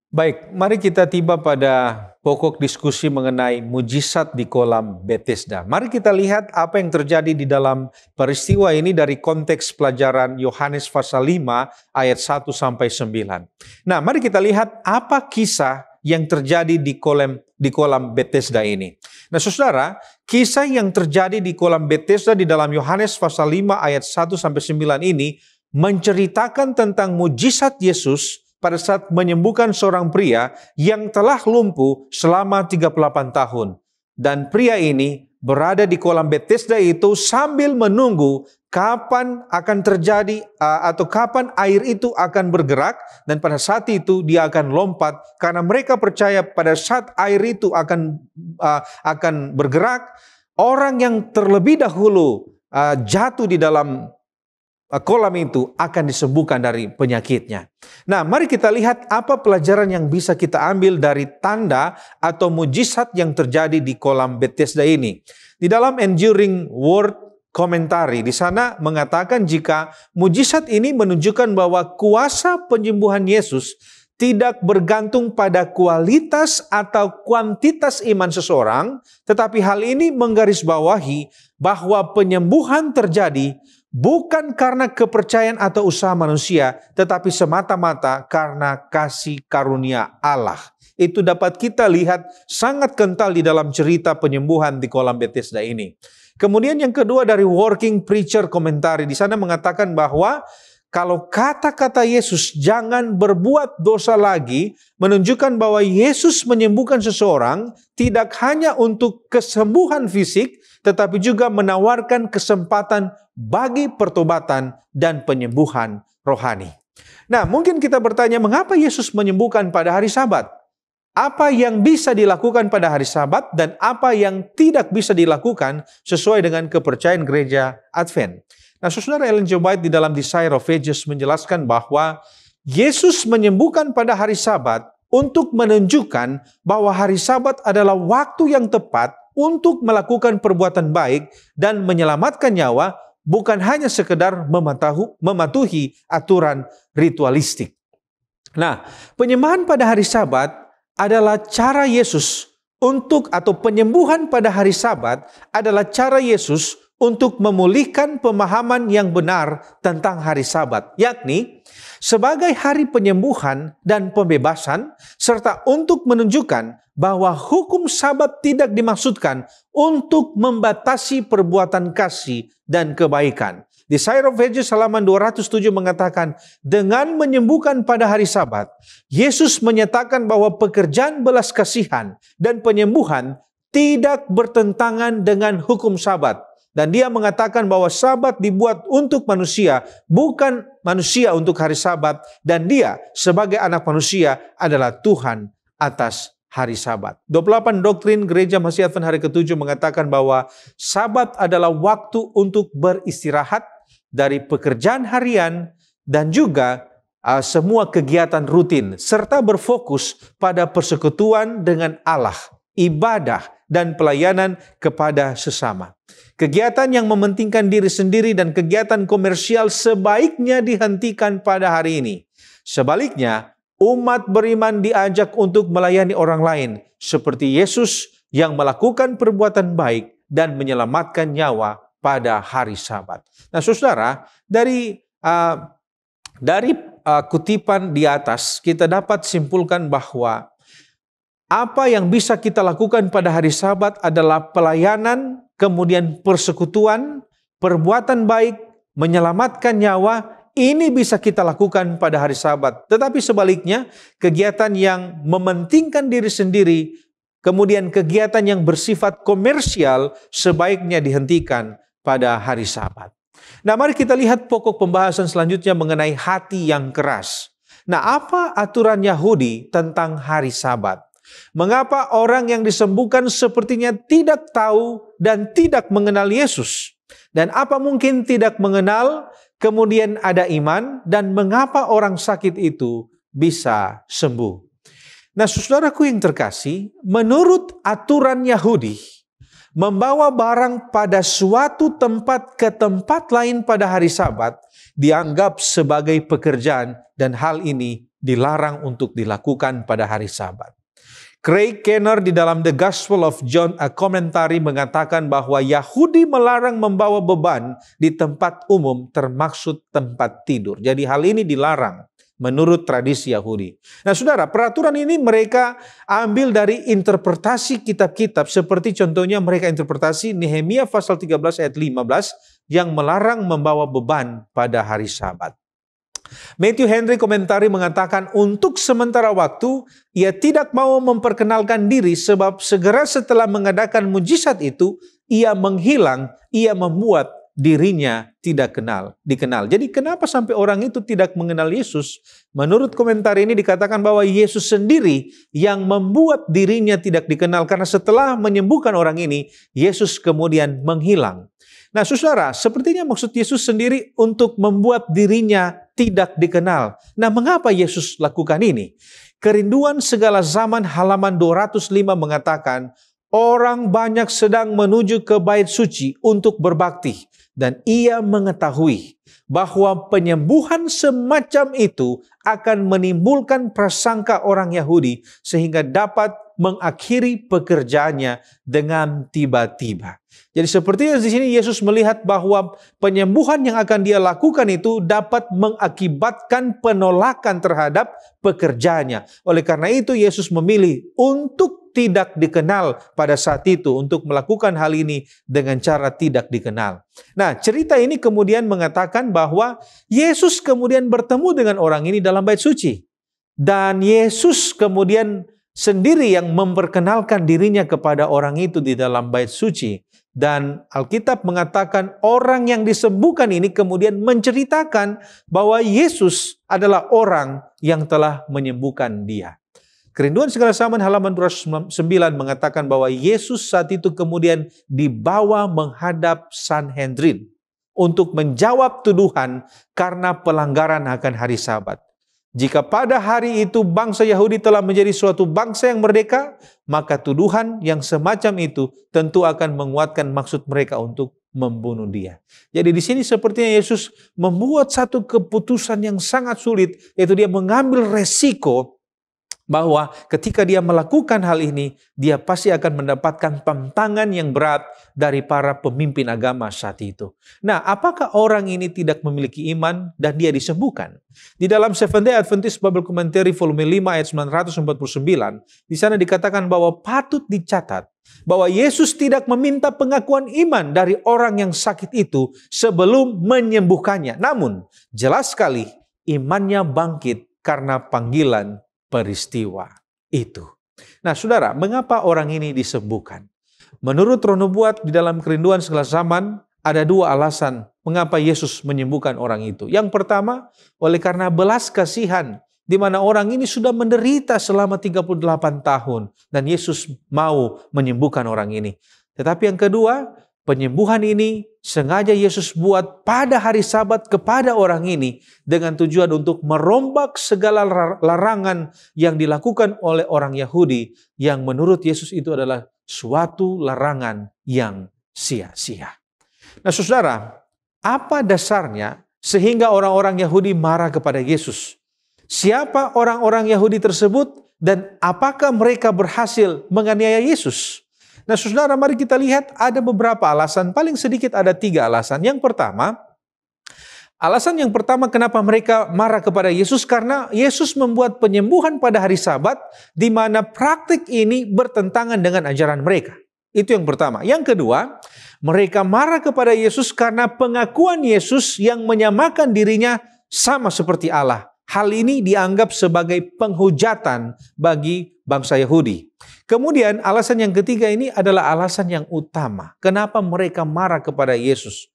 Baik, mari kita tiba pada pokok diskusi mengenai mujizat di kolam Bethesda. Mari kita lihat apa yang terjadi di dalam peristiwa ini dari konteks pelajaran Yohanes pasal 5 ayat 1 sampai 9. Nah, mari kita lihat apa kisah yang terjadi di kolam Bethesda ini. Nah, saudara, kisah yang terjadi di kolam Bethesda di dalam Yohanes pasal 5 ayat 1 sampai 9 ini menceritakan tentang mujizat Yesus pada saat menyembuhkan seorang pria yang telah lumpuh selama 38 tahun. Dan pria ini berada di kolam Bethesda itu sambil menunggu kapan akan terjadi atau kapan air itu akan bergerak, dan pada saat itu dia akan lompat karena mereka percaya pada saat air itu akan bergerak, orang yang terlebih dahulu jatuh di dalam kolam itu akan disembuhkan dari penyakitnya. Nah, mari kita lihat apa pelajaran yang bisa kita ambil dari tanda atau mujizat yang terjadi di kolam Bethesda ini. Di dalam Enduring Word Commentary, di sana mengatakan jika mujizat ini menunjukkan bahwa kuasa penyembuhan Yesus tidak bergantung pada kualitas atau kuantitas iman seseorang, tetapi hal ini menggarisbawahi bahwa penyembuhan terjadi bukan karena kepercayaan atau usaha manusia, tetapi semata-mata karena kasih karunia Allah. Itu dapat kita lihat sangat kental di dalam cerita penyembuhan di kolam Bethesda ini. Kemudian yang kedua dari Working Preacher Commentary, di sana mengatakan bahwa kalau kata-kata Yesus jangan berbuat dosa lagi menunjukkan bahwa Yesus menyembuhkan seseorang tidak hanya untuk kesembuhan fisik, tetapi juga menawarkan kesempatan bagi pertobatan dan penyembuhan rohani. Nah, mungkin kita bertanya, mengapa Yesus menyembuhkan pada hari Sabat? Apa yang bisa dilakukan pada hari Sabat dan apa yang tidak bisa dilakukan sesuai dengan kepercayaan gereja Advent? Nah, saudara, Ellen G. White di dalam Desire of Ages menjelaskan bahwa Yesus menyembuhkan pada hari Sabat untuk menunjukkan bahwa hari Sabat adalah waktu yang tepat untuk melakukan perbuatan baik dan menyelamatkan nyawa, bukan hanya sekedar mematuhi aturan ritualistik. Nah, penyembahan pada hari Sabat adalah cara Yesus atau penyembuhan pada hari Sabat adalah cara Yesus untuk memulihkan pemahaman yang benar tentang hari Sabat, yakni sebagai hari penyembuhan dan pembebasan, serta untuk menunjukkan bahwa hukum Sabat tidak dimaksudkan untuk membatasi perbuatan kasih dan kebaikan. Desire of Ages halaman 207 mengatakan, dengan menyembuhkan pada hari Sabat, Yesus menyatakan bahwa pekerjaan belas kasihan dan penyembuhan tidak bertentangan dengan hukum Sabat. Dan dia mengatakan bahwa Sabat dibuat untuk manusia, bukan manusia untuk hari Sabat. Dan dia sebagai anak manusia adalah Tuhan atas hari Sabat. 28 doktrin Gereja Masih Advent hari ke-7 mengatakan bahwa Sabat adalah waktu untuk beristirahat dari pekerjaan harian dan juga semua kegiatan rutin, serta berfokus pada persekutuan dengan Allah, ibadah, dan pelayanan kepada sesama. Kegiatan yang mementingkan diri sendiri dan kegiatan komersial sebaiknya dihentikan pada hari ini. Sebaliknya, umat beriman diajak untuk melayani orang lain, seperti Yesus yang melakukan perbuatan baik dan menyelamatkan nyawa pada hari Sabat. Nah, saudara, dari kutipan di atas kita dapat simpulkan bahwa apa yang bisa kita lakukan pada hari Sabat adalah pelayanan, kemudian persekutuan, perbuatan baik, menyelamatkan nyawa. Ini bisa kita lakukan pada hari Sabat. Tetapi sebaliknya, kegiatan yang mementingkan diri sendiri, kemudian kegiatan yang bersifat komersial sebaiknya dihentikan pada hari Sabat. Nah, mari kita lihat pokok pembahasan selanjutnya mengenai hati yang keras. Nah, apa aturan Yahudi tentang hari Sabat? Mengapa orang yang disembuhkan sepertinya tidak tahu dan tidak mengenal Yesus? Dan apa mungkin tidak mengenal, kemudian ada iman, dan mengapa orang sakit itu bisa sembuh? Nah, saudaraku yang terkasih, menurut aturan Yahudi, membawa barang pada suatu tempat ke tempat lain pada hari Sabat dianggap sebagai pekerjaan, dan hal ini dilarang untuk dilakukan pada hari Sabat. Craig Keener di dalam The Gospel of John, a Commentary, mengatakan bahwa Yahudi melarang membawa beban di tempat umum termaksud tempat tidur. Jadi hal ini dilarang menurut tradisi Yahudi. Nah saudara, peraturan ini mereka ambil dari interpretasi kitab-kitab, seperti contohnya mereka interpretasi Nehemia pasal 13 ayat 15 yang melarang membawa beban pada hari Sabat. Matthew Henry Komentari mengatakan untuk sementara waktu ia tidak mau memperkenalkan diri sebab segera setelah mengadakan mujizat itu ia menghilang, ia membuat dirinya tidak dikenal. Jadi kenapa sampai orang itu tidak mengenal Yesus? Menurut komentar ini dikatakan bahwa Yesus sendiri yang membuat dirinya tidak dikenal karena setelah menyembuhkan orang ini, Yesus kemudian menghilang. Nah saudara, sepertinya maksud Yesus sendiri untuk membuat dirinya tidak dikenal. Nah mengapa Yesus lakukan ini? Kerinduan segala zaman halaman 205 mengatakan, orang banyak sedang menuju ke bait suci untuk berbakti. Dan ia mengetahui bahwa penyembuhan semacam itu akan menimbulkan prasangka orang Yahudi sehingga dapat mengakhiri pekerjaannya dengan tiba-tiba. Jadi sepertinya di sini Yesus melihat bahwa penyembuhan yang akan dia lakukan itu dapat mengakibatkan penolakan terhadap pekerjaannya. Oleh karena itu Yesus memilih untuk tidak dikenal pada saat itu, untuk melakukan hal ini dengan cara tidak dikenal. Nah, cerita ini kemudian mengatakan bahwa Yesus kemudian bertemu dengan orang ini dalam bait suci. Dan Yesus kemudian sendiri yang memperkenalkan dirinya kepada orang itu di dalam bait suci. Dan Alkitab mengatakan orang yang disembuhkan ini kemudian menceritakan bahwa Yesus adalah orang yang telah menyembuhkan dia. Kerinduan segala zaman halaman 209 mengatakan bahwa Yesus saat itu kemudian dibawa menghadap Sanhedrin untuk menjawab tuduhan karena pelanggaran akan hari Sabat. Jika pada hari itu bangsa Yahudi telah menjadi suatu bangsa yang merdeka, maka tuduhan yang semacam itu tentu akan menguatkan maksud mereka untuk membunuh dia. Jadi di sini sepertinya Yesus membuat satu keputusan yang sangat sulit, yaitu dia mengambil resiko bahwa ketika dia melakukan hal ini, dia pasti akan mendapatkan tantangan yang berat dari para pemimpin agama saat itu. Nah, apakah orang ini tidak memiliki iman dan dia disembuhkan? Di dalam Seventh-day Adventist Bible Commentary volume 5 ayat 949, di sana dikatakan bahwa patut dicatat bahwa Yesus tidak meminta pengakuan iman dari orang yang sakit itu sebelum menyembuhkannya. Namun, jelas sekali imannya bangkit karena panggilan peristiwa itu. Nah saudara, mengapa orang ini disembuhkan? Menurut Roh Nubuat di dalam Kerinduan Segala Zaman, ada dua alasan mengapa Yesus menyembuhkan orang itu. Yang pertama, oleh karena belas kasihan, di mana orang ini sudah menderita selama 38 tahun, dan Yesus mau menyembuhkan orang ini. Tetapi yang kedua, penyembuhan ini sengaja Yesus buat pada hari Sabat kepada orang ini dengan tujuan untuk merombak segala larangan yang dilakukan oleh orang Yahudi yang menurut Yesus itu adalah suatu larangan yang sia-sia. Nah saudara, apa dasarnya sehingga orang-orang Yahudi marah kepada Yesus? Siapa orang-orang Yahudi tersebut dan apakah mereka berhasil menganiaya Yesus? Nah saudara, mari kita lihat ada beberapa alasan, paling sedikit ada 3 alasan. Yang pertama, alasan yang pertama kenapa mereka marah kepada Yesus, karena Yesus membuat penyembuhan pada hari Sabat, di mana praktik ini bertentangan dengan ajaran mereka. Itu yang pertama. Yang kedua, mereka marah kepada Yesus karena pengakuan Yesus yang menyamakan dirinya sama seperti Allah. Hal ini dianggap sebagai penghujatan bagi bangsa Yahudi. Kemudian alasan yang ketiga ini adalah alasan yang utama. Kenapa mereka marah kepada Yesus?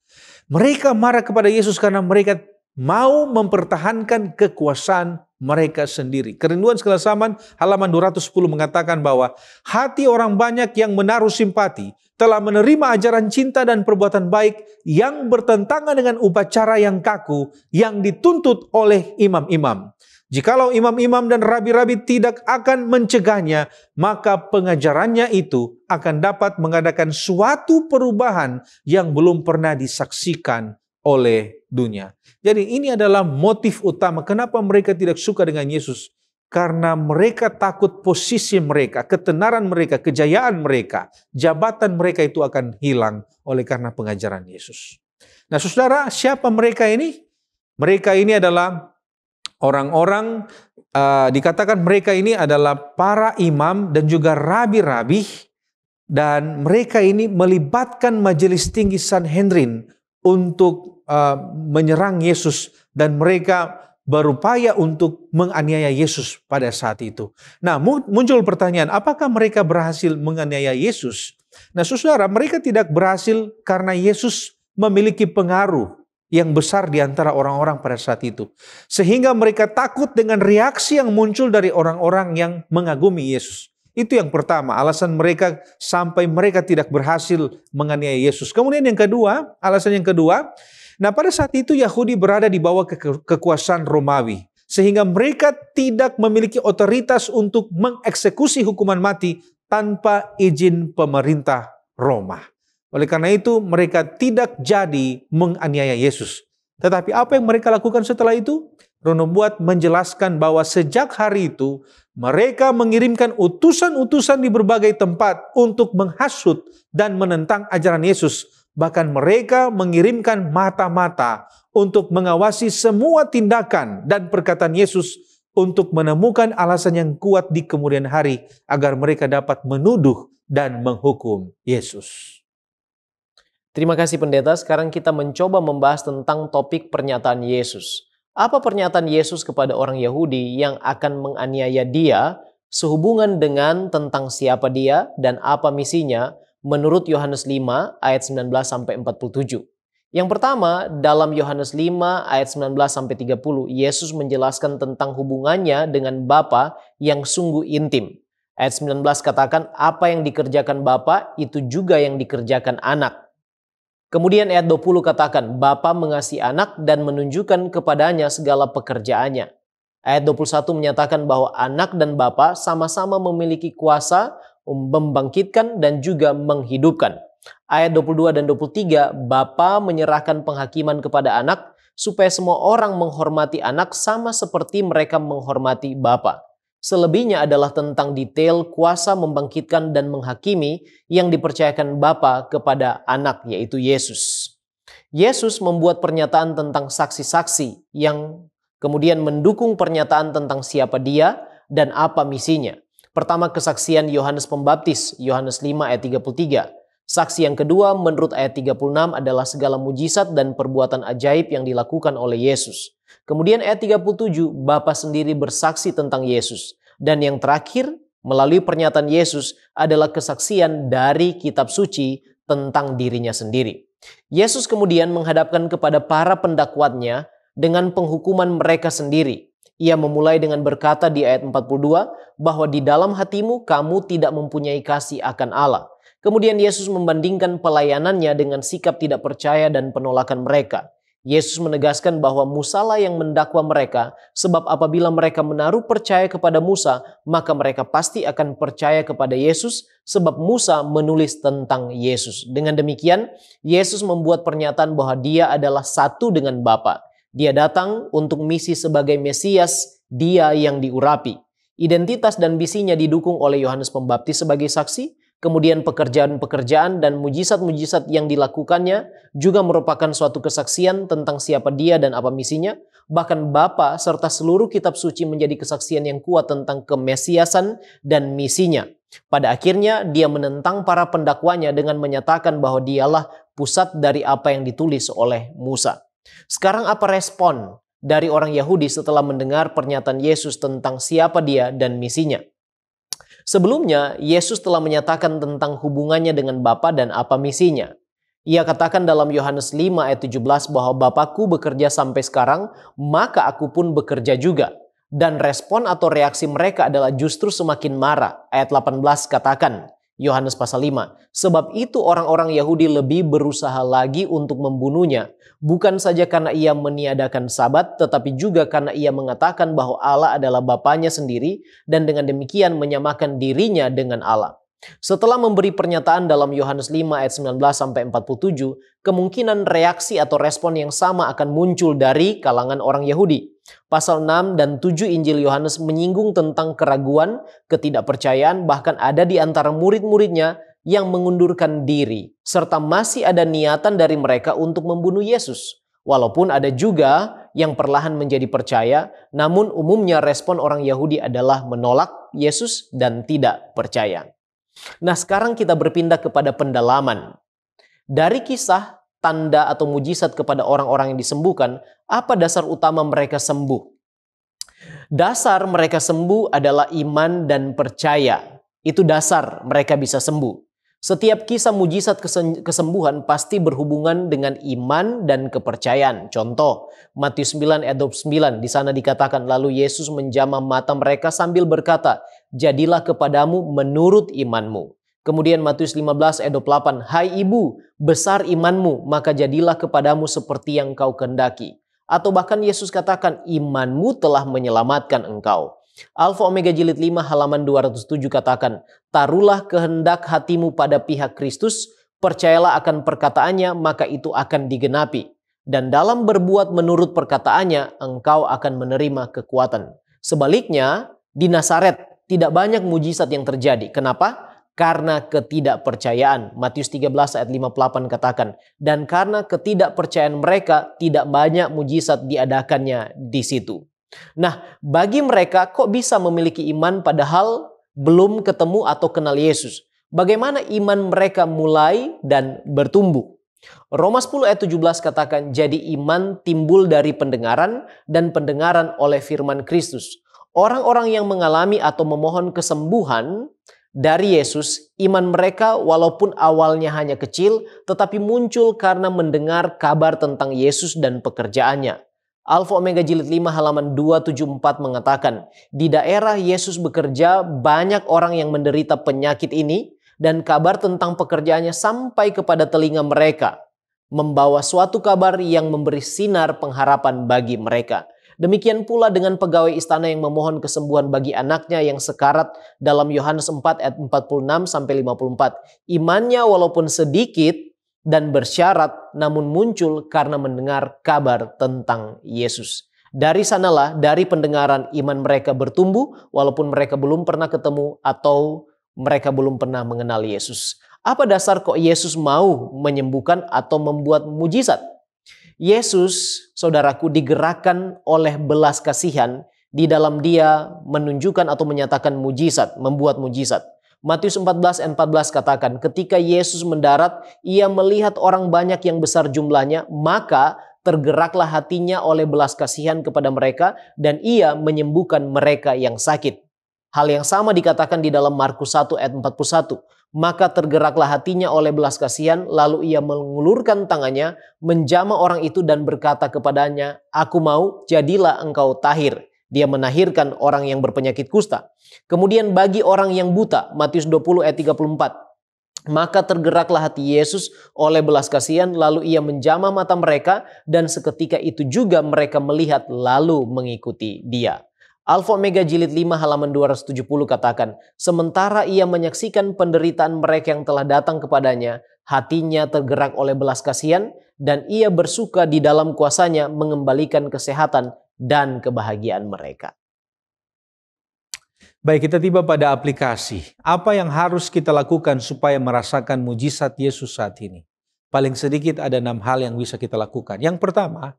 Mereka marah kepada Yesus karena mereka mau mempertahankan kekuasaan mereka sendiri. Kerinduan Segala Zaman halaman 210 mengatakan bahwa hati orang banyak yang menaruh simpati telah menerima ajaran cinta dan perbuatan baik yang bertentangan dengan upacara yang kaku yang dituntut oleh imam-imam. Jikalau imam-imam dan rabi-rabi tidak akan mencegahnya, maka pengajarannya itu akan dapat mengadakan suatu perubahan yang belum pernah disaksikan oleh dunia. Jadi ini adalah motif utama kenapa mereka tidak suka dengan Yesus. Karena mereka takut posisi mereka, ketenaran mereka, kejayaan mereka, jabatan mereka itu akan hilang oleh karena pengajaran Yesus. Nah saudara, siapa mereka ini? Mereka ini adalah orang-orang, dikatakan mereka ini adalah para imam dan juga rabi-rabi. Dan mereka ini melibatkan majelis tinggi Sanhedrin untuk menyerang Yesus. Dan mereka berupaya untuk menganiaya Yesus pada saat itu. Nah, muncul pertanyaan, apakah mereka berhasil menganiaya Yesus? Nah, saudara, mereka tidak berhasil karena Yesus memiliki pengaruh yang besar di antara orang-orang pada saat itu. Sehingga mereka takut dengan reaksi yang muncul dari orang-orang yang mengagumi Yesus. Itu yang pertama, alasan mereka sampai mereka tidak berhasil menganiaya Yesus. Kemudian yang kedua, alasan yang kedua, nah pada saat itu Yahudi berada di bawah kekuasaan Romawi. Sehingga mereka tidak memiliki otoritas untuk mengeksekusi hukuman mati tanpa izin pemerintah Roma. Oleh karena itu mereka tidak jadi menganiaya Yesus. Tetapi apa yang mereka lakukan setelah itu? Ronobuat menjelaskan bahwa sejak hari itu mereka mengirimkan utusan-utusan di berbagai tempat untuk menghasut dan menentang ajaran Yesus. Bahkan mereka mengirimkan mata-mata untuk mengawasi semua tindakan dan perkataan Yesus untuk menemukan alasan yang kuat di kemudian hari agar mereka dapat menuduh dan menghukum Yesus. Terima kasih pendeta. Sekarang kita mencoba membahas tentang topik pernyataan Yesus. Apa pernyataan Yesus kepada orang Yahudi yang akan menganiaya dia sehubungan dengan tentang siapa dia dan apa misinya menurut Yohanes 5 ayat 19-47. Yang pertama, dalam Yohanes 5 ayat 19-30, Yesus menjelaskan tentang hubungannya dengan Bapa yang sungguh intim. Ayat 19 katakan, apa yang dikerjakan Bapa itu juga yang dikerjakan anak. Kemudian ayat 20 katakan, Bapa mengasihi anak dan menunjukkan kepadanya segala pekerjaannya. Ayat 21 menyatakan bahwa anak dan Bapa sama-sama memiliki kuasa membangkitkan dan juga menghidupkan. Ayat 22 dan 23, Bapa menyerahkan penghakiman kepada anak supaya semua orang menghormati anak sama seperti mereka menghormati Bapa. Selebihnya adalah tentang detail kuasa membangkitkan dan menghakimi yang dipercayakan Bapa kepada anak, yaitu Yesus. Yesus membuat pernyataan tentang saksi-saksi yang kemudian mendukung pernyataan tentang siapa dia dan apa misinya. Pertama, kesaksian Yohanes Pembaptis, Yohanes 5 ayat 33. Saksi yang kedua menurut ayat 36 adalah segala mujizat dan perbuatan ajaib yang dilakukan oleh Yesus. Kemudian ayat 37, Bapa sendiri bersaksi tentang Yesus. Dan yang terakhir, melalui pernyataan Yesus adalah kesaksian dari kitab suci tentang dirinya sendiri. Yesus kemudian menghadapkan kepada para pendakwatnya dengan penghukuman mereka sendiri. Ia memulai dengan berkata di ayat 42 bahwa di dalam hatimu kamu tidak mempunyai kasih akan Allah. Kemudian Yesus membandingkan pelayanannya dengan sikap tidak percaya dan penolakan mereka. Yesus menegaskan bahwa Musalah yang mendakwa mereka, sebab apabila mereka menaruh percaya kepada Musa, maka mereka pasti akan percaya kepada Yesus, sebab Musa menulis tentang Yesus. Dengan demikian, Yesus membuat pernyataan bahwa dia adalah satu dengan Bapa. Dia datang untuk misi sebagai Mesias, dia yang diurapi. Identitas dan misinya didukung oleh Yohanes Pembaptis sebagai saksi. Kemudian pekerjaan-pekerjaan dan mujizat-mujizat yang dilakukannya juga merupakan suatu kesaksian tentang siapa dia dan apa misinya. Bahkan Bapa serta seluruh kitab suci menjadi kesaksian yang kuat tentang kemesiasan dan misinya. Pada akhirnya dia menentang para pendakwanya dengan menyatakan bahwa dialah pusat dari apa yang ditulis oleh Musa. Sekarang apa respon dari orang Yahudi setelah mendengar pernyataan Yesus tentang siapa dia dan misinya? Sebelumnya, Yesus telah menyatakan tentang hubungannya dengan Bapa dan apa misinya. Ia katakan dalam Yohanes 5 ayat 17 bahwa Bapakku bekerja sampai sekarang, maka aku pun bekerja juga. Dan respon atau reaksi mereka adalah justru semakin marah. Ayat 18 katakan, Yohanes pasal 5, sebab itu orang-orang Yahudi lebih berusaha lagi untuk membunuhnya, bukan saja karena ia meniadakan Sabat, tetapi juga karena ia mengatakan bahwa Allah adalah Bapanya sendiri dan dengan demikian menyamakan dirinya dengan Allah. Setelah memberi pernyataan dalam Yohanes 5 ayat 19-47, kemungkinan reaksi atau respon yang sama akan muncul dari kalangan orang Yahudi. Pasal 6 dan 7 Injil Yohanes menyinggung tentang keraguan, ketidakpercayaan, bahkan ada di antara murid-muridnya yang mengundurkan diri, serta masih ada niatan dari mereka untuk membunuh Yesus. Walaupun ada juga yang perlahan menjadi percaya, namun umumnya respon orang Yahudi adalah menolak Yesus dan tidak percaya. Nah, sekarang kita berpindah kepada pendalaman. Dari kisah, tanda atau mujizat kepada orang-orang yang disembuhkan, apa dasar utama mereka sembuh? Dasar mereka sembuh adalah iman dan percaya. Itu dasar mereka bisa sembuh. Setiap kisah mujizat kesembuhan pasti berhubungan dengan iman dan kepercayaan. Contoh, Matius 9 ayat 29, di sana dikatakan, lalu Yesus menjamah mata mereka sambil berkata, jadilah kepadamu menurut imanmu. Kemudian Matius 15 ayat 28, hai ibu, besar imanmu, maka jadilah kepadamu seperti yang kau kehendaki. Atau bahkan Yesus katakan, imanmu telah menyelamatkan engkau. Alfa Omega Jilid 5 halaman 207 katakan, taruhlah kehendak hatimu pada pihak Kristus, percayalah akan perkataannya, maka itu akan digenapi. Dan dalam berbuat menurut perkataannya, engkau akan menerima kekuatan. Sebaliknya, di Nazaret tidak banyak mujizat yang terjadi. Kenapa? Karena ketidakpercayaan. Matius 13 ayat 58 katakan, dan karena ketidakpercayaan mereka, tidak banyak mujizat diadakannya di situ. Nah, bagi mereka kok bisa memiliki iman padahal belum ketemu atau kenal Yesus? Bagaimana iman mereka mulai dan bertumbuh? Roma 10 ayat 17 katakan, jadi iman timbul dari pendengaran dan pendengaran oleh firman Kristus. Orang-orang yang mengalami atau memohon kesembuhan dari Yesus, iman mereka walaupun awalnya hanya kecil, tetapi muncul karena mendengar kabar tentang Yesus dan pekerjaannya. Alfa Omega Jilid 5 halaman 274 mengatakan, di daerah Yesus bekerja banyak orang yang menderita penyakit ini dan kabar tentang pekerjaannya sampai kepada telinga mereka, membawa suatu kabar yang memberi sinar pengharapan bagi mereka. Demikian pula dengan pegawai istana yang memohon kesembuhan bagi anaknya yang sekarat dalam Yohanes 4 ayat 46-54. Imannya walaupun sedikit dan bersyarat, namun muncul karena mendengar kabar tentang Yesus. Dari sanalah, dari pendengaran iman mereka bertumbuh walaupun mereka belum pernah ketemu atau mereka belum pernah mengenal Yesus. Apa dasar kok Yesus mau menyembuhkan atau membuat mujizat? Yesus, saudaraku, digerakkan oleh belas kasihan di dalam dia menunjukkan atau menyatakan mujizat, membuat mujizat. Matius 14 ayat 14 katakan, ketika Yesus mendarat, ia melihat orang banyak yang besar jumlahnya, maka tergeraklah hatinya oleh belas kasihan kepada mereka dan ia menyembuhkan mereka yang sakit. Hal yang sama dikatakan di dalam Markus 1 ayat 41. Maka tergeraklah hatinya oleh belas kasihan, lalu ia mengulurkan tangannya, menjamah orang itu dan berkata kepadanya, aku mau, jadilah engkau tahir. Dia menahirkan orang yang berpenyakit kusta. Kemudian bagi orang yang buta, Matius 20 ayat 34. Maka tergeraklah hati Yesus oleh belas kasihan, lalu ia menjamah mata mereka, dan seketika itu juga mereka melihat lalu mengikuti dia. Alfa Omega Jilid 5 halaman 270 katakan, sementara ia menyaksikan penderitaan mereka yang telah datang kepadanya, hatinya tergerak oleh belas kasihan, dan ia bersuka di dalam kuasanya mengembalikan kesehatan dan kebahagiaan mereka. Baik, kita tiba pada aplikasi. Apa yang harus kita lakukan supaya merasakan mujizat Yesus saat ini? Paling sedikit ada 6 hal yang bisa kita lakukan. Yang pertama,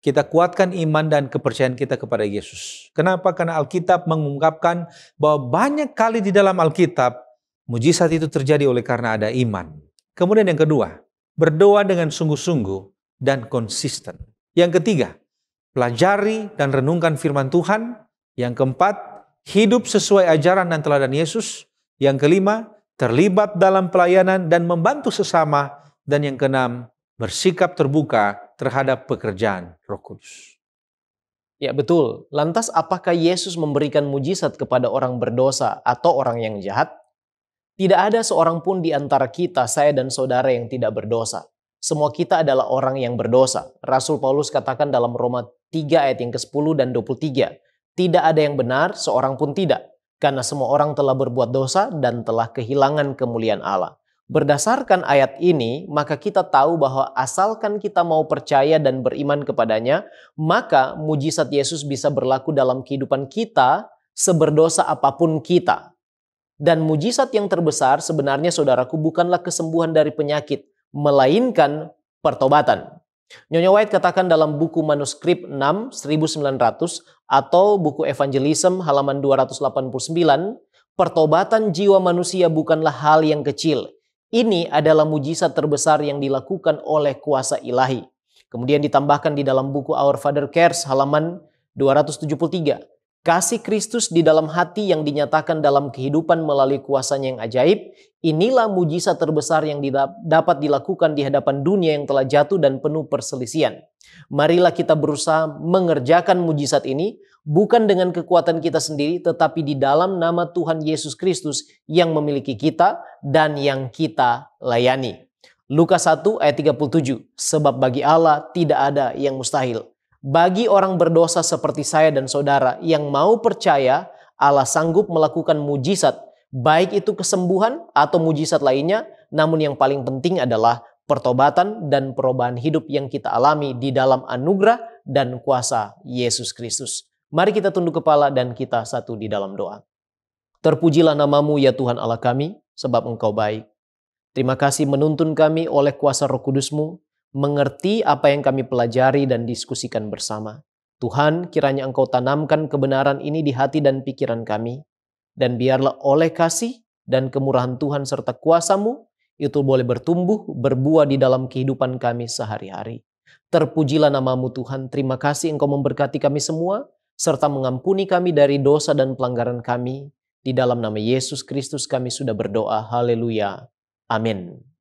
kita kuatkan iman dan kepercayaan kita kepada Yesus. Kenapa? Karena Alkitab mengungkapkan bahwa banyak kali di dalam Alkitab, mujizat itu terjadi oleh karena ada iman. Kemudian yang kedua, berdoa dengan sungguh-sungguh dan konsisten. Yang ketiga, pelajari dan renungkan firman Tuhan. Yang keempat, hidup sesuai ajaran dan teladan Yesus. Yang kelima, terlibat dalam pelayanan dan membantu sesama. Dan yang keenam, bersikap terbuka terhadap pekerjaan Roh Kudus. Ya betul. Lantas apakah Yesus memberikan mujizat kepada orang berdosa atau orang yang jahat? Tidak ada seorang pun di antara kita, saya dan saudara yang tidak berdosa. Semua kita adalah orang yang berdosa. Rasul Paulus katakan dalam Roma 3 ayat yang ke-10 dan 23. Tidak ada yang benar, seorang pun tidak. karena semua orang telah berbuat dosa dan telah kehilangan kemuliaan Allah. Berdasarkan ayat ini, maka kita tahu bahwa asalkan kita mau percaya dan beriman kepadanya, maka mujizat Yesus bisa berlaku dalam kehidupan kita seberdosa apapun kita. Dan mujizat yang terbesar sebenarnya saudaraku bukanlah kesembuhan dari penyakit, melainkan pertobatan. Nyonya White katakan dalam buku manuskrip 6 1900 atau buku Evangelism halaman 289, pertobatan jiwa manusia bukanlah hal yang kecil. Ini adalah mujizat terbesar yang dilakukan oleh kuasa ilahi. Kemudian ditambahkan di dalam buku Our Father Cares halaman 273. Kasih Kristus di dalam hati yang dinyatakan dalam kehidupan melalui kuasanya yang ajaib, inilah mujizat terbesar yang dapat dilakukan di hadapan dunia yang telah jatuh dan penuh perselisihan. Marilah kita berusaha mengerjakan mujizat ini, bukan dengan kekuatan kita sendiri, tetapi di dalam nama Tuhan Yesus Kristus yang memiliki kita dan yang kita layani. Lukas 1 ayat 37, sebab bagi Allah tidak ada yang mustahil. Bagi orang berdosa seperti saya dan saudara yang mau percaya, Allah sanggup melakukan mujizat, baik itu kesembuhan atau mujizat lainnya, namun yang paling penting adalah pertobatan dan perubahan hidup yang kita alami di dalam anugerah dan kuasa Yesus Kristus. Mari kita tunduk kepala dan kita satu di dalam doa. Terpujilah namamu ya Tuhan Allah kami, sebab Engkau baik. Terima kasih menuntun kami oleh kuasa Roh Kudus-Mu, mengerti apa yang kami pelajari dan diskusikan bersama. Tuhan, kiranya Engkau tanamkan kebenaran ini di hati dan pikiran kami, dan biarlah oleh kasih dan kemurahan Tuhan serta kuasa-Mu, itu boleh bertumbuh, berbuah di dalam kehidupan kami sehari-hari. Terpujilah namamu Tuhan, terima kasih Engkau memberkati kami semua, serta mengampuni kami dari dosa dan pelanggaran kami. Di dalam nama Yesus Kristus kami sudah berdoa, haleluya, amin.